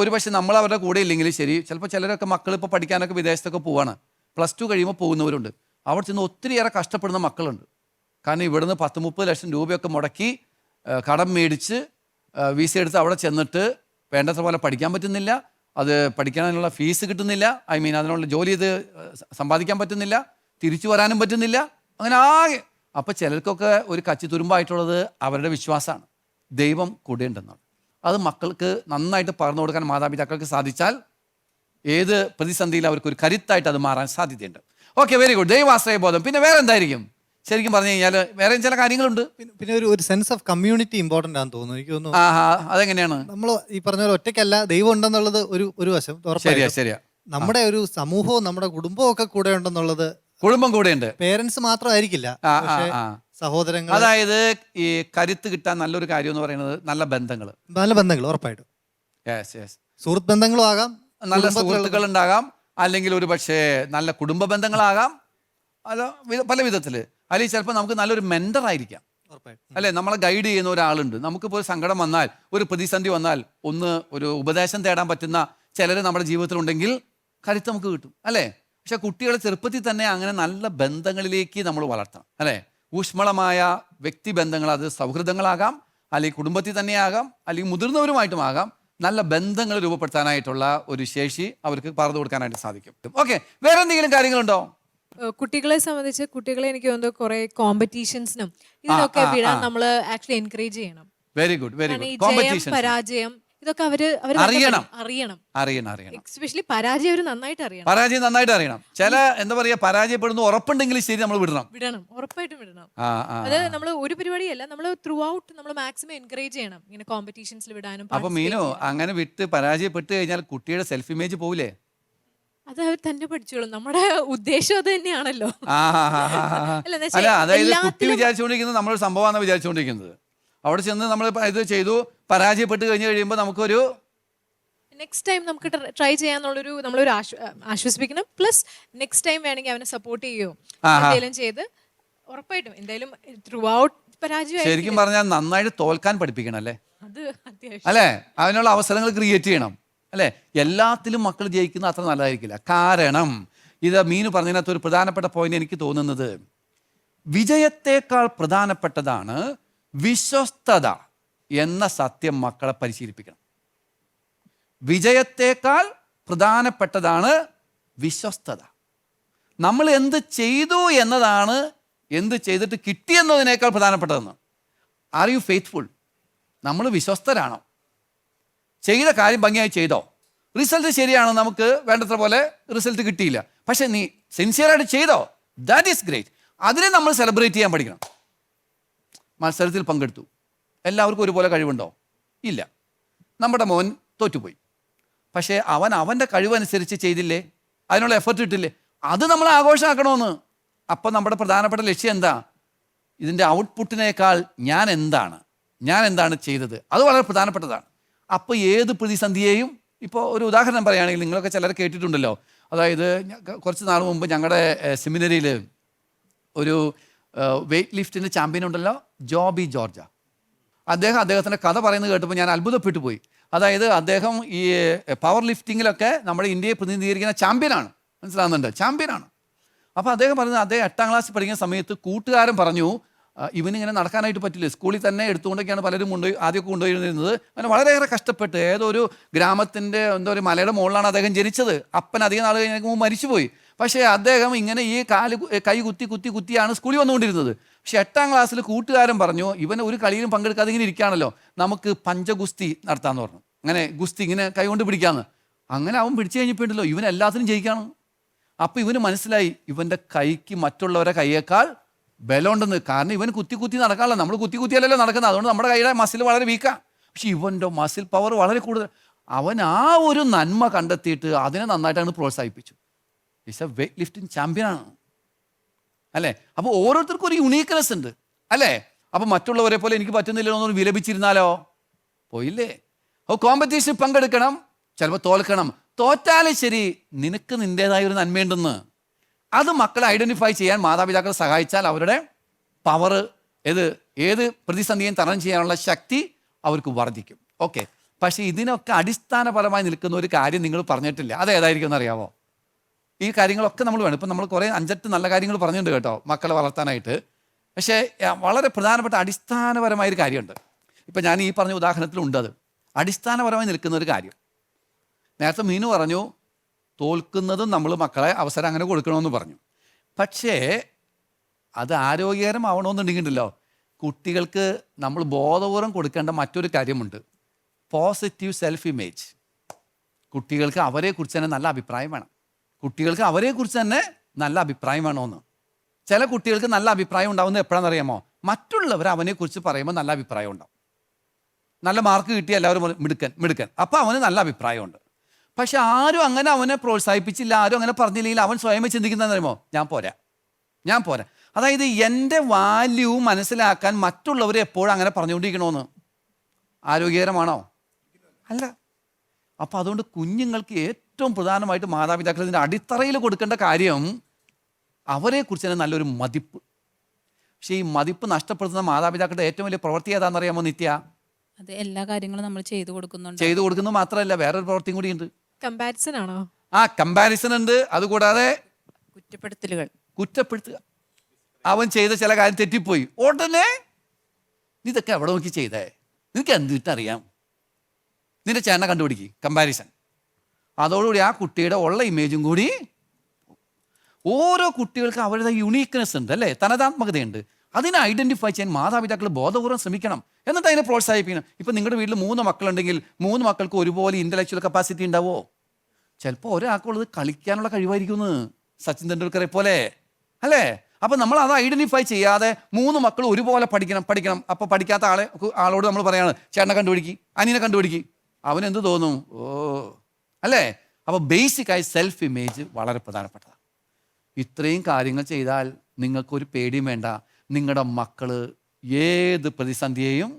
ഒരു പക്ഷേ നമ്മൾ അവരുടെ കൂടെ ഇല്ലെങ്കിലും ശരി, ചിലപ്പോൾ ചിലരൊക്കെ മക്കൾ ഇപ്പോൾ പഠിക്കാനൊക്കെ വിദേശത്തൊക്കെ പോവാണ്, +2 കഴിയുമ്പോൾ പോകുന്നവരുണ്ട്. അവിടെ ചെന്ന് ഒത്തിരിയേറെ കഷ്ടപ്പെടുന്ന മക്കളുണ്ട്. കാരണം ഇവിടുന്ന് 10-30 ലക്ഷം രൂപയൊക്കെ മുടക്കി കടം മേടിച്ച് വിസ എടുത്ത് അവിടെ ചെന്നിട്ട് വേണ്ടത്ര പോലെ പഠിക്കാൻ പറ്റുന്നില്ല. അത് പഠിക്കാനുള്ള ഫീസ് കിട്ടുന്നില്ല, ഐ മീൻ അതിനുള്ള ജോലി ഇത് സമ്പാദിക്കാൻ പറ്റുന്നില്ല, തിരിച്ചു വരാനും പറ്റുന്നില്ല, അങ്ങനെ ആകെ. അപ്പോൾ ചിലർക്കൊക്കെ ഒരു കച്ചിത്തുരുമ്പായിട്ടുള്ളത് അവരുടെ വിശ്വാസമാണ്, ദൈവം കൂടെയുണ്ടെന്നാണ്. അത് മക്കൾക്ക് നന്നായിട്ട് പറഞ്ഞു കൊടുക്കാൻ മാതാപിതാക്കൾക്ക് സാധിച്ചാൽ ഏത് പ്രതിസന്ധിയിൽ അവർക്ക് ഒരു കരുത്തായിട്ട് അത് മാറാൻ സാധ്യതയുണ്ട്. Okay, very good. ദൈവാശ്രയ ബോധം. പിന്നെ വേറെ എന്തായിരിക്കും? ശരിക്കും പറഞ്ഞു കഴിഞ്ഞാൽ വേറെ ചില കാര്യങ്ങളുണ്ട്. പിന്നെ ഒരു സെൻസ് ഓഫ് കമ്മ്യൂണിറ്റി ഇമ്പോർട്ടൻ്റ് ആണെന്ന് തോന്നുന്നു. എനിക്ക് തോന്നുന്നു അതെങ്ങനെയാണ്? നമ്മൾ ഈ പറഞ്ഞ പോലെ ഒറ്റയ്ക്കല്ല, ദൈവം ഉണ്ടെന്നുള്ളത് ഒരു വശം ഉറപ്പായിട്ടും. ശരിയാ. നമ്മുടെ ഒരു സമൂഹവും നമ്മുടെ കുടുംബവും ഒക്കെ കൂടെ ഉണ്ടെന്നുള്ളത്. കുടുംബം കൂടെയുണ്ട്, പേരൻസ് മാത്രമായിരിക്കില്ല, പക്ഷേ സഹോദരങ്ങൾ. അതായത് ഈ കരുത്ത് കിട്ടാൻ നല്ലൊരു കാര്യം എന്ന് പറയുന്നത് നല്ല ബന്ധങ്ങൾ. നല്ല ബന്ധങ്ങൾ ഉറപ്പായിട്ടും. സുഹൃത്ത് ബന്ധങ്ങളും ആകാം, നല്ല സുഹൃത്തുക്കൾ ഉണ്ടാകാം, അല്ലെങ്കിൽ ഒരു പക്ഷേ നല്ല കുടുംബ ബന്ധങ്ങളാകാം, അല്ല പല വിധത്തിൽ. അല്ലെങ്കിൽ ചിലപ്പോൾ നമുക്ക് നല്ലൊരു മെന്റർ ആയിരിക്കാം, അല്ലെ? നമ്മളെ ഗൈഡ് ചെയ്യുന്ന ഒരാളുണ്ട്. നമുക്കിപ്പോൾ ഒരു സങ്കടം വന്നാൽ, ഒരു പ്രതിസന്ധി വന്നാൽ ഒരു ഉപദേശം തേടാൻ പറ്റുന്ന ചിലർ നമ്മുടെ ജീവിതത്തിലുണ്ടെങ്കിൽ കരുത്ത് നമുക്ക് കിട്ടും, അല്ലേ? പക്ഷെ കുട്ടികളെ ചെറുപ്പത്തിൽ തന്നെ അങ്ങനെ നല്ല ബന്ധങ്ങളിലേക്ക് നമ്മൾ വളർത്തണം, അല്ലേ? ഊഷ്മളമായ വ്യക്തിബന്ധങ്ങൾ, അത് സൗഹൃദങ്ങളാകാം, അല്ലെങ്കിൽ കുടുംബത്തിൽ തന്നെയാകാം, അല്ലെങ്കിൽ മുതിർന്നവരുമായിട്ടുമാകാം. നല്ല ബന്ധങ്ങൾ രൂപപ്പെടുത്താനായിട്ടുള്ള ഒരു ശേഷി അവർക്ക് പറഞ്ഞു കൊടുക്കാനായിട്ട് സാധിക്കും. ഓക്കെ, വേറെ എന്തെങ്കിലും കാര്യങ്ങളുണ്ടോ? കുട്ടികളെ സംബന്ധിച്ച് കുട്ടികളെ എനിക്ക് തോന്നുന്നു കുറെ കോമ്പറ്റീഷൻസിനും ഇതിനൊക്കെ വിടാൻ നമ്മൾ ആക്ച്വലി എൻകറേജ് ചെയ്യണം. Very good, very good. ജയം പരാജയം ഇതൊക്കെ അവര് അറിയണം. എസ്പെഷ്യലി പരാജയം അവർ നന്നായിട്ട് അറിയണം. ചില എന്താ പറയാ, പരാജയപ്പെടുന്ന ഉറപ്പുണ്ടെങ്കിൽ ശരി നമ്മൾ വിടണം, ഉറപ്പായിട്ടും വിടണം. അത് നമ്മൾ ഒരു പരിപാടിയല്ല, നമ്മൾ ത്രൂ ഔട്ട് നമ്മൾ മാക്സിമം എൻകറേജ് ചെയ്യണം ഇങ്ങനെ കോമ്പറ്റീഷൻസിൽ വിടാനും. അപ്പൊ മീനു അങ്ങനെ വിട്ട് പരാജയപ്പെട്ട് കഴിഞ്ഞാൽ കുട്ടിയുടെ സെൽഫ് ഇമേജ് പോവില്ലേ? അത് അവർ തന്നെ പഠിച്ചോളും. നമ്മുടെ ഉദ്ദേശം അത് തന്നെയാണല്ലോ. അല്ല, അതായത് കുട്ടി വിചാരിച്ചുകൊണ്ടിരിക്കുന്നത് നമ്മളൊരു സംഭവമാണെന്ന് വിചാരിച്ചുകൊണ്ടിരിക്കുന്നത്. അവിടെ ചെന്ന് നമ്മൾ ഇത് ചെയ്തു, പരാജയപ്പെട്ട് കഴിഞ്ഞ് കഴിയുമ്പോൾ നമുക്കൊരു നെക്സ്റ്റ് ടൈം നമുക്ക് ട്രൈ ചെയ്യാന്നുള്ളൊരു നമ്മളൊരു ആശ്വസിപ്പിക്കണം. പ്ലസ് നെക്സ്റ്റ് ടൈം വേണമെങ്കിൽ അവനെ സപ്പോർട്ട് ചെയ്യുകയോ എന്തെങ്കിലും ചെയ്ത് ഉറപ്പായിട്ടും എന്തായാലും ത്രൂ ഔട്ട് പരാജയം. ശരിക്കും പറഞ്ഞാൽ നന്നായിട്ട് തോൽക്കാൻ പഠിപ്പിക്കണം, അല്ലേ? അത് അത്യാവശ്യം, അല്ലേ? അതിനുള്ള അവസരങ്ങൾ ക്രിയേറ്റ് ചെയ്യണം, അല്ലേ? എല്ലാത്തിലും മക്കൾ ജയിക്കുന്ന അത്ര നല്ലതായിരിക്കില്ല. കാരണം ഇത് മീനു പറഞ്ഞതിനകത്ത് ഒരു പ്രധാനപ്പെട്ട പോയിന്റ് എനിക്ക് തോന്നുന്നത്, വിജയത്തേക്കാൾ പ്രധാനപ്പെട്ടതാണ് വിശ്വസ്തത എന്ന സത്യം മക്കളെ പരിശീലിപ്പിക്കണം. വിജയത്തേക്കാൾ പ്രധാനപ്പെട്ടതാണ് വിശ്വസ്തത. നമ്മൾ എന്ത് ചെയ്തു എന്നതാണ് എന്ത് ചെയ്തിട്ട് കിട്ടിയെന്നതിനേക്കാൾ പ്രധാനപ്പെട്ടതെന്ന്. Are you faithful? നമ്മൾ വിശ്വസ്തരാണോ? ചെയ്ത കാര്യം ഭംഗിയായി ചെയ്തോ? റിസൾട്ട് ശരിയാണോ? നമുക്ക് വേണ്ടത്ര പോലെ റിസൾട്ട് കിട്ടിയില്ല, പക്ഷെ നീ സിൻസിയറായിട്ട് ചെയ്തോ, ദാറ്റ് ഈസ് ഗ്രേറ്റ്. അതിനെ നമ്മൾ സെലിബ്രേറ്റ് ചെയ്യാൻ പഠിക്കണം. മത്സരത്തിൽ പങ്കെടുത്തു, എല്ലാവർക്കും ഒരുപോലെ കഴിവുണ്ടോ? ഇല്ല. നമ്മുടെ മോൻ തോറ്റുപോയി, പക്ഷേ അവൻ്റെ കഴിവനുസരിച്ച് ചെയ്തില്ലേ, അതിനുള്ള എഫർട്ട് ഇട്ടില്ലേ, അത് നമ്മൾ ആഘോഷമാക്കണമെന്ന്. അപ്പം നമ്മുടെ പ്രധാനപ്പെട്ട ലക്ഷ്യം എന്താ? ഇതിൻ്റെ ഔട്ട്പുട്ടിനേക്കാൾ ഞാൻ എന്താണ് ചെയ്തത്, അത് വളരെ പ്രധാനപ്പെട്ടതാണ്. അപ്പോൾ ഏത് പ്രതിസന്ധിയെയും, ഇപ്പോൾ ഒരു ഉദാഹരണം പറയുകയാണെങ്കിൽ, നിങ്ങളൊക്കെ ചിലർ കേട്ടിട്ടുണ്ടല്ലോ, അതായത് കുറച്ച് നാൾ മുമ്പ് ഞങ്ങളുടെ സെമിനറിയിൽ ഒരു വെയ്റ്റ് ലിഫ്റ്റിൻ്റെ ചാമ്പ്യൻ ഉണ്ടല്ലോ, ജോബി ജോർജ. അദ്ദേഹത്തിൻ്റെ കഥ പറയുന്നത് കേട്ടപ്പോൾ ഞാൻ അത്ഭുതപ്പെട്ടു പോയി. അതായത് അദ്ദേഹം ഈ പവർ ലിഫ്റ്റിങ്ങിലൊക്കെ നമ്മുടെ ഇന്ത്യയെ പ്രതിനിധീകരിക്കുന്ന ചാമ്പ്യനാണ്, മനസ്സിലാകുന്നുണ്ട്, ചാമ്പ്യനാണ്. അപ്പോൾ അദ്ദേഹം പറയുന്നത്, അദ്ദേഹം 8ാം ക്ലാസ്സിൽ പഠിക്കുന്ന സമയത്ത് കൂട്ടുകാരൻ പറഞ്ഞു, ഇവനിങ്ങനെ നടക്കാനായിട്ട് പറ്റില്ല, സ്കൂളിൽ തന്നെ എടുത്തുകൊണ്ടൊക്കെയാണ് പലരും ആദ്യമൊക്കെ കൊണ്ടുപോയിരുന്നത്. അങ്ങനെ വളരെയേറെ കഷ്ടപ്പെട്ട് ഏതോ ഒരു ഗ്രാമത്തിൻ്റെ ഒരു മലയുടെ മുകളിലാണ് അദ്ദേഹം ജനിച്ചത്. അപ്പൻ അധികം നാൾ കഴിഞ്ഞ് മരിച്ചുപോയി. പക്ഷേ അദ്ദേഹം ഇങ്ങനെ ഈ കൈ കുത്തിയാണ് സ്കൂളിൽ വന്നുകൊണ്ടിരുന്നത്. പക്ഷെ 8ാം ക്ലാസ്സിൽ കൂട്ടുകാരൻ പറഞ്ഞു, ഇവൻ ഒരു കളിയിലും പങ്കെടുക്കാതെ ഇങ്ങനെ ഇരിക്കുകയാണല്ലോ, നമുക്ക് പഞ്ചഗുസ്തി നടത്താമെന്ന് പറഞ്ഞു. അങ്ങനെ ഗുസ്തി ഇങ്ങനെ കൈ കൊണ്ട് പിടിക്കാമെന്ന്. അങ്ങനെ അവൻ പിടിച്ചു കഴിഞ്ഞപ്പോഴല്ലോ ഇവൻ എല്ലാത്തിനും ജയിക്കാണ്. അപ്പോൾ ഇവന് മനസ്സിലായി, ഇവൻ്റെ കൈക്ക് മറ്റുള്ളവരെ കൈയേക്കാൾ ബലമുണ്ടെന്ന്. കാരണം ഇവൻ കുത്തി നടക്കാമല്ലോ, നമ്മൾ കുത്തിയല്ലല്ലോ നടക്കുന്നത്, അതുകൊണ്ട് നമ്മുടെ കൈയുടെ മസിൽ വളരെ വീക്കാണ്. പക്ഷെ ഇവൻ്റെ മസിൽ പവർ വളരെ കൂടുതൽ. അവൻ ആ ഒരു നന്മ കണ്ടെത്തിയിട്ട് അതിനെ നന്നായിട്ടാണ് പ്രോത്സാഹിപ്പിച്ചു. ഈസ് എ വെയ്റ്റ് ലിഫ്റ്റിംഗ് ചാമ്പ്യനാണ്, അല്ലേ? അപ്പോൾ ഓരോരുത്തർക്കും ഒരു യുണീക്ക്നെസ് ഉണ്ട്, അല്ലേ? അപ്പോൾ മറ്റുള്ളവരെ പോലെ എനിക്ക് പറ്റുന്നില്ലല്ലോ എന്നൊന്ന് വിലപിച്ചിരുന്നാലോ? പോയില്ലേ? അപ്പോൾ കോമ്പറ്റീഷനിൽ പങ്കെടുക്കണം, ചിലപ്പോൾ തോൽക്കണം. തോറ്റാലും ശരി, നിനക്ക് നിൻ്റേതായ ഒരു നന്മയുണ്ടെന്ന്. അത് മക്കളെ ഐഡൻറ്റിഫൈ ചെയ്യാൻ മാതാപിതാക്കൾ സഹായിച്ചാൽ അവരുടെ പവർ ഏത് പ്രതിസന്ധിയും തരണം ചെയ്യാനുള്ള ശക്തി അവർക്ക് വർദ്ധിക്കും. ഓക്കെ, പക്ഷേ ഇതിനൊക്കെ അടിസ്ഥാനപരമായി നിൽക്കുന്ന ഒരു കാര്യം നിങ്ങൾ പറഞ്ഞിട്ടില്ല. അതേതായിരിക്കും എന്നറിയാമോ? ഈ കാര്യങ്ങളൊക്കെ നമ്മൾ വേണം. ഇപ്പം നമ്മൾ കുറേ 5-8 നല്ല കാര്യങ്ങൾ പറഞ്ഞിട്ടുണ്ട് കേട്ടോ മക്കളെ വളർത്താനായിട്ട്. പക്ഷേ വളരെ പ്രധാനപ്പെട്ട അടിസ്ഥാനപരമായൊരു കാര്യമുണ്ട്. ഇപ്പം ഞാൻ ഈ പറഞ്ഞ ഉദാഹരണത്തിലുണ്ട്. അത് അടിസ്ഥാനപരമായി നിൽക്കുന്ന ഒരു കാര്യം. നേരത്തെ മീനു പറഞ്ഞു തോൽക്കുന്നതും നമ്മൾ മക്കളെ അവസരം അങ്ങനെ കൊടുക്കണമെന്ന് പറഞ്ഞു. പക്ഷേ അത് ആരോഗ്യകരമാവണമെന്നുണ്ടെങ്കിലോ കുട്ടികൾക്ക് നമ്മൾ ബോധപൂർവം കൊടുക്കേണ്ട മറ്റൊരു കാര്യമുണ്ട്. Positive self image. കുട്ടികൾക്ക് അവരെക്കുറിച്ച് തന്നെ നല്ല അഭിപ്രായം വേണം. കുട്ടികൾക്ക് അവരെക്കുറിച്ച് തന്നെ നല്ല അഭിപ്രായം വേണമെന്ന്. ചില കുട്ടികൾക്ക് നല്ല അഭിപ്രായം ഉണ്ടാവുന്നത് എപ്പോഴാണെന്നറിയാമോ? മറ്റുള്ളവർ അവനെക്കുറിച്ച് പറയുമ്പോൾ നല്ല അഭിപ്രായം ഉണ്ടാവും. നല്ല മാർക്ക് കിട്ടിയ എല്ലാവരും മിടുക്കൻ അപ്പോൾ അവന് നല്ല അഭിപ്രായമുണ്ട്. പക്ഷെ ആരും അങ്ങനെ അവനെ പ്രോത്സാഹിപ്പിച്ചില്ല, ആരും അങ്ങനെ പറഞ്ഞില്ലെങ്കിൽ അവൻ സ്വയമേ ചിന്തിക്കുന്നതെന്ന് അറിയുമോ? ഞാൻ പോരാ. അതായത് എൻ്റെ വാല്യൂ മനസ്സിലാക്കാൻ മറ്റുള്ളവരെ എപ്പോഴും അങ്ങനെ പറഞ്ഞുകൊണ്ടിരിക്കണമെന്ന് ആരോഗ്യകരമാണോ? അല്ല. അപ്പം അതുകൊണ്ട് കുഞ്ഞുങ്ങൾക്ക് ഏറ്റവും പ്രധാനമായിട്ട് മാതാപിതാക്കൾ ഇതിൻ്റെ അടിത്തറയിൽ കൊടുക്കേണ്ട കാര്യം അവരെക്കുറിച്ച് തന്നെ നല്ലൊരു മതിപ്പ്. പക്ഷേ ഈ മതിപ്പ് നഷ്ടപ്പെടുത്തുന്ന മാതാപിതാക്കളുടെ ഏറ്റവും വലിയ പ്രവൃത്തി ഏതാണെന്നറിയാമോ നിത്യ? അത് എല്ലാ കാര്യങ്ങളും നമ്മൾ ചെയ്തു കൊടുക്കുന്നുണ്ട്. ചെയ്തു കൊടുക്കുന്നത് മാത്രമല്ല വേറൊരു പ്രവൃത്തിയും കൂടി ഉണ്ട്. കമ്പാരിസൺ ആണോ? കമ്പാരിസൺ ഉണ്ട്. അതുകൂടാതെ കുറ്റപ്പെടുത്തുക. അവൻ ചെയ്ത ചില കാര്യം തെറ്റിപ്പോയി, ഉടനെ ഇതൊക്കെ എവിടെ നോക്കി ചെയ്തേ, നിനക്ക് എന്തിട്ടറിയാം, നിന്റെ ചേട്ടനെ കണ്ടുപിടിക്കുക. കമ്പാരിസൺ. അതോടുകൂടി ആ കുട്ടിയുടെ ഉള്ള ഇമേജും കൂടി. ഓരോ കുട്ടികൾക്ക് അവരുടെ യുണീക്ക്നെസ് ഉണ്ട് അല്ലേ, തനതാത്മകതയുണ്ട്. അതിനെ ഐഡന്റിഫൈ ചെയ്യാൻ മാതാപിതാക്കൾ ബോധപൂർവ്വം ശ്രമിക്കണം. എന്നിട്ട് അതിനെ പ്രോത്സാഹിപ്പിക്കണം. ഇപ്പം നിങ്ങളുടെ വീട്ടിൽ 3 മക്കളുണ്ടെങ്കിൽ 3 മക്കൾക്ക് ഒരുപോലെ ഇൻ്റലക്ച്വൽ കപ്പാസിറ്റി ഉണ്ടാവോ? ചിലപ്പോൾ ഒരാൾക്കുള്ളത് കളിക്കാനുള്ള കഴിവായിരിക്കും, സച്ചിൻ തെണ്ടുൽക്കറെ പോലെ അല്ലേ? അപ്പം നമ്മൾ അത് ഐഡന്റിഫൈ ചെയ്യാതെ 3 മക്കൾ ഒരുപോലെ പഠിക്കണം. അപ്പോൾ പഠിക്കാത്ത ആളോട് നമ്മൾ പറയാണ് ചേട്ടനെ കണ്ടുപിടിക്കുക, അനിയനെ കണ്ടുപിടിക്കുക. അവനെന്ത് തോന്നും? ഓ അല്ലേ? അപ്പോൾ ബേസിക്കായി സെൽഫ് ഇമേജ് വളരെ പ്രധാനപ്പെട്ടതാണ്. ഇത്രയും കാര്യങ്ങൾ ചെയ്താൽ നിങ്ങൾക്കൊരു പേടിയും വേണ്ട. നിങ്ങളുടെ മക്കൾ ഏത് പ്രതിസന്ധിയെയും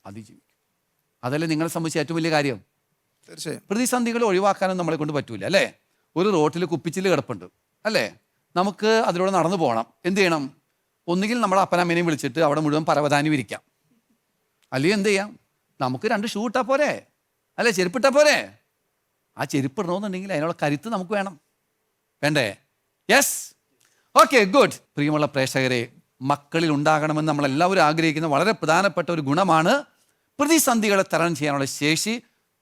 അതിജീവിക്കും. അതല്ലേ നിങ്ങളെ സംബന്ധിച്ച് ഏറ്റവും വലിയ കാര്യം. തീർച്ചയായും പ്രതിസന്ധികൾ ഒഴിവാക്കാനും നമ്മളെ കൊണ്ട് പറ്റൂല അല്ലേ? ഒരു റോട്ടിൽ കുപ്പിച്ചില് കിടപ്പുണ്ട് അല്ലേ? നമുക്ക് അതിലൂടെ നടന്നു പോകണം. എന്ത് ചെയ്യണം? ഒന്നുകിൽ നമ്മുടെ അപ്പനമ്മേനെയും വിളിച്ചിട്ട് അവിടെ മുഴുവൻ പരവതാനി വിരിക്കാം. അല്ലെങ്കിൽ എന്ത് ചെയ്യാം? നമുക്ക് 2 ഷൂ ഇട്ടാൽ പോരെ അല്ലേ? ചെരുപ്പിട്ടാൽ പോരെ? ആ ചെരുപ്പ് ഇടണമെന്നുണ്ടെങ്കിൽ അതിനുള്ള കരുത്ത് നമുക്ക് വേണ്ടേ? Yes, okay, good. പ്രിയമുള്ള പ്രേക്ഷകരെ, മക്കളിൽ ഉണ്ടാകണമെന്ന് നമ്മളെല്ലാവരും ആഗ്രഹിക്കുന്ന വളരെ പ്രധാനപ്പെട്ട ഒരു ഗുണമാണ് പ്രതിസന്ധികളെ തരണം ചെയ്യാനുള്ള ശേഷി.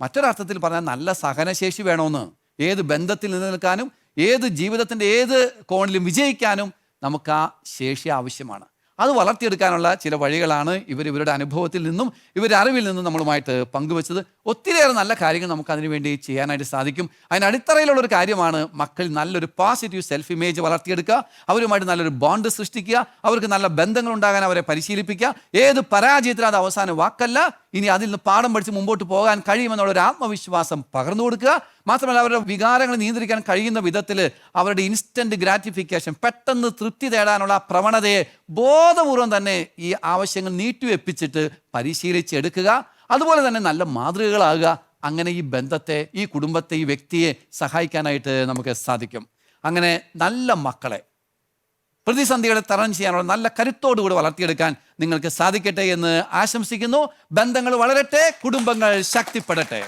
മറ്റൊരർത്ഥത്തിൽ പറഞ്ഞാൽ നല്ല സഹനശേഷി വേണമെന്ന്. ഏത് ബന്ധത്തിൽ നിലനിൽക്കാനും ഏത് ജീവിതത്തിൻ്റെ ഏത് കോണിലും വിജയിക്കാനും നമുക്ക് ആ ശേഷി ആവശ്യമാണ്. അത് വളർത്തിയെടുക്കാനുള്ള ചില വഴികളാണ് ഇവരുടെ അനുഭവത്തിൽ നിന്നും ഇവരുടെ അറിവിൽ നിന്നും നമ്മളുമായിട്ട് പങ്കുവെച്ചത്. ഒത്തിരിയേറെ നല്ല കാര്യങ്ങൾ നമുക്ക് അതിനുവേണ്ടി ചെയ്യാനായിട്ട് സാധിക്കും. അതിന് അടിത്തറയിലുള്ളൊരു കാര്യമാണ് മക്കളിൽ നല്ലൊരു പോസിറ്റീവ് സെൽഫ് ഇമേജ് വളർത്തിയെടുക്കുക, അവരുമായിട്ട് നല്ലൊരു ബോണ്ട് സൃഷ്ടിക്കുക, അവർക്ക് നല്ല ബന്ധങ്ങൾ ഉണ്ടാകാൻ അവരെ പരിശീലിപ്പിക്കുക. ഏത് പരാജയത്തിലും അത് അവസാന വാക്കല്ല, ഇനി അതിൽ നിന്ന് പാഠം പഠിച്ച് മുമ്പോട്ട് പോകാൻ കഴിയുമെന്നുള്ളൊരു ആത്മവിശ്വാസം പകർന്നു കൊടുക്കുക. മാത്രമല്ല അവരുടെ വികാരങ്ങൾ നിയന്ത്രിക്കാൻ കഴിയുന്ന വിധത്തിൽ അവരുടെ ഇൻസ്റ്റന്റ് ഗ്രാറ്റിഫിക്കേഷൻ, പെട്ടെന്ന് തൃപ്തി തേടാനുള്ള പ്രവണതയെ ബോധപൂർവം തന്നെ ഈ ആവശ്യങ്ങൾ നീട്ടിവെപ്പിച്ചിട്ട് പരിശീലിച്ചെടുക്കുക. അതുപോലെ തന്നെ നല്ല മാതൃകകളാകുക. അങ്ങനെ ഈ ബന്ധത്തെ, ഈ കുടുംബത്തെ, ഈ വ്യക്തിയെ സഹായിക്കാനായിട്ട് നമുക്ക് സാധിക്കും. അങ്ങനെ നല്ല മക്കളെ പ്രതിസന്ധികളെ തരണം ചെയ്യാനുള്ള നല്ല കരുത്തോടുകൂടി വളർത്തിയെടുക്കാൻ നിങ്ങൾക്ക് സാധിക്കട്ടെ എന്ന് ആശംസിക്കുന്നു. ബന്ധങ്ങൾ വളരട്ടെ, കുടുംബങ്ങൾ ശക്തിപ്പെടട്ടെ.